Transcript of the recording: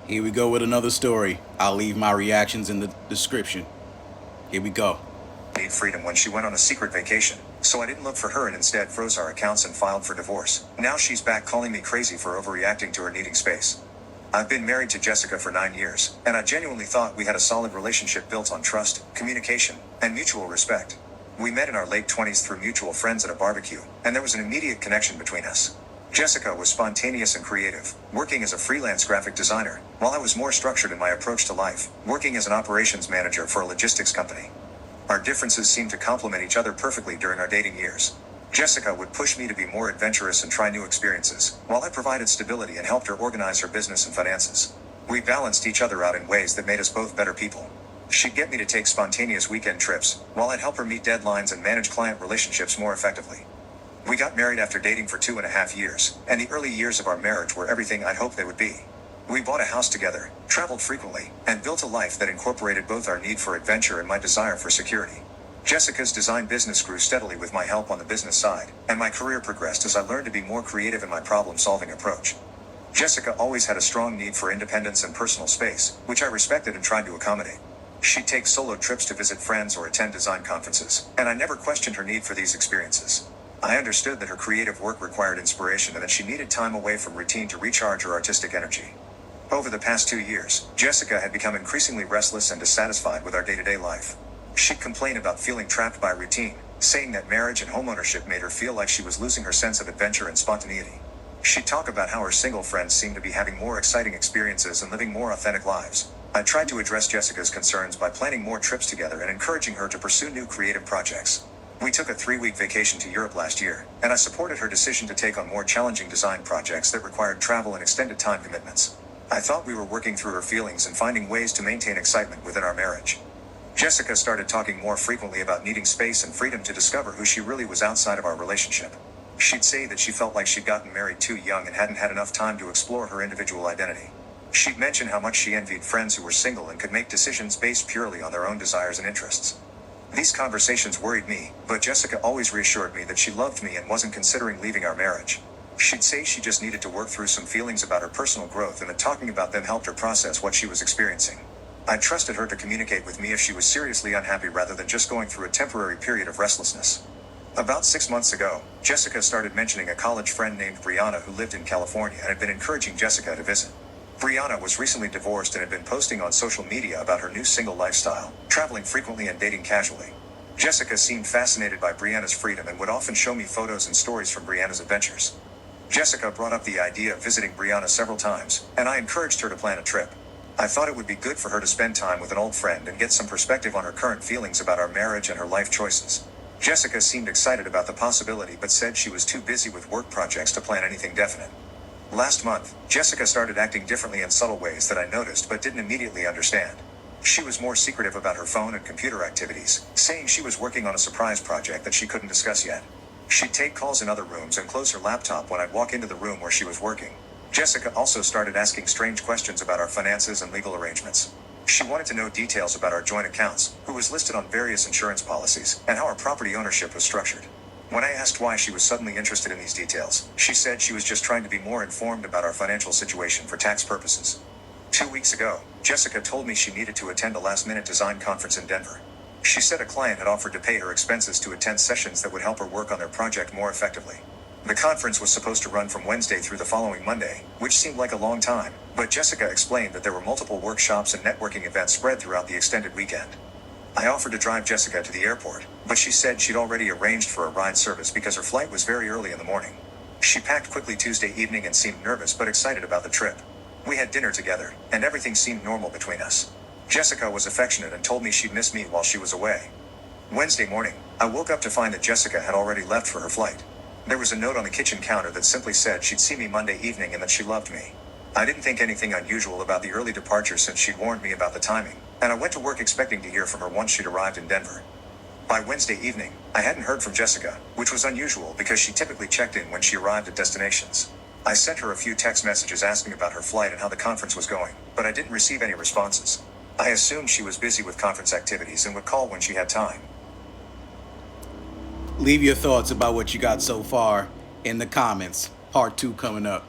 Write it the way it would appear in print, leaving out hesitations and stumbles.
Here we go with another story. I'll leave my reactions in the description. Here we go. Need freedom when she went on a secret vacation. So I didn't look for her and instead froze our accounts and filed for divorce. Now she's back calling me crazy for overreacting to her needing space. I've been married to Jessica for 9 years, and I genuinely thought we had a solid relationship built on trust, communication, and mutual respect. We met in our late 20s through mutual friends at a barbecue, and there was an immediate connection between us. Jessica was spontaneous and creative, working as a freelance graphic designer, while I was more structured in my approach to life, working as an operations manager for a logistics company. Our differences seemed to complement each other perfectly during our dating years. Jessica would push me to be more adventurous and try new experiences, while I provided stability and helped her organize her business and finances. We balanced each other out in ways that made us both better people. She'd get me to take spontaneous weekend trips, while I'd help her meet deadlines and manage client relationships more effectively. We got married after dating for 2.5 years, and the early years of our marriage were everything I'd hoped they would be. We bought a house together, traveled frequently, and built a life that incorporated both our need for adventure and my desire for security. Jessica's design business grew steadily with my help on the business side, and my career progressed as I learned to be more creative in my problem-solving approach. Jessica always had a strong need for independence and personal space, which I respected and tried to accommodate. She'd take solo trips to visit friends or attend design conferences, and I never questioned her need for these experiences. I understood that her creative work required inspiration and that she needed time away from routine to recharge her artistic energy. Over the past 2 years, Jessica had become increasingly restless and dissatisfied with our day-to-day life. She'd complain about feeling trapped by routine, saying that marriage and homeownership made her feel like she was losing her sense of adventure and spontaneity. She'd talk about how her single friends seemed to be having more exciting experiences and living more authentic lives. I tried to address Jessica's concerns by planning more trips together and encouraging her to pursue new creative projects. We took a 3-week vacation to Europe last year, and I supported her decision to take on more challenging design projects that required travel and extended time commitments. I thought we were working through her feelings and finding ways to maintain excitement within our marriage. Jessica started talking more frequently about needing space and freedom to discover who she really was outside of our relationship. She'd say that she felt like she'd gotten married too young and hadn't had enough time to explore her individual identity. She'd mention how much she envied friends who were single and could make decisions based purely on their own desires and interests. These conversations worried me, but Jessica always reassured me that she loved me and wasn't considering leaving our marriage. She'd say she just needed to work through some feelings about her personal growth and that talking about them helped her process what she was experiencing. I trusted her to communicate with me if she was seriously unhappy rather than just going through a temporary period of restlessness. About 6 months ago, Jessica started mentioning a college friend named Brianna who lived in California and had been encouraging Jessica to visit. Brianna was recently divorced and had been posting on social media about her new single lifestyle, traveling frequently and dating casually. Jessica seemed fascinated by Brianna's freedom and would often show me photos and stories from Brianna's adventures. Jessica brought up the idea of visiting Brianna several times, and I encouraged her to plan a trip. I thought it would be good for her to spend time with an old friend and get some perspective on her current feelings about our marriage and her life choices. Jessica seemed excited about the possibility but said she was too busy with work projects to plan anything definite. Last month, Jessica started acting differently in subtle ways that I noticed but didn't immediately understand. She was more secretive about her phone and computer activities, saying she was working on a surprise project that she couldn't discuss yet. She'd take calls in other rooms and close her laptop when I'd walk into the room where she was working. Jessica also started asking strange questions about our finances and legal arrangements. She wanted to know details about our joint accounts, who was listed on various insurance policies, and how our property ownership was structured. When I asked why she was suddenly interested in these details, she said she was just trying to be more informed about our financial situation for tax purposes. 2 weeks ago, Jessica told me she needed to attend a last-minute design conference in Denver. She said a client had offered to pay her expenses to attend sessions that would help her work on their project more effectively. The conference was supposed to run from Wednesday through the following Monday, which seemed like a long time, but Jessica explained that there were multiple workshops and networking events spread throughout the extended weekend. I offered to drive Jessica to the airport, but she said she'd already arranged for a ride service because her flight was very early in the morning. She packed quickly Tuesday evening and seemed nervous but excited about the trip. We had dinner together, and everything seemed normal between us. Jessica was affectionate and told me she'd miss me while she was away. Wednesday morning, I woke up to find that Jessica had already left for her flight. There was a note on the kitchen counter that simply said she'd see me Monday evening and that she loved me. I didn't think anything unusual about the early departure since she'd warned me about the timing, and I went to work expecting to hear from her once she'd arrived in Denver. By Wednesday evening, I hadn't heard from Jessica, which was unusual because she typically checked in when she arrived at destinations. I sent her a few text messages asking about her flight and how the conference was going, but I didn't receive any responses. I assumed she was busy with conference activities and would call when she had time. Leave your thoughts about what you got so far in the comments. Part 2 coming up.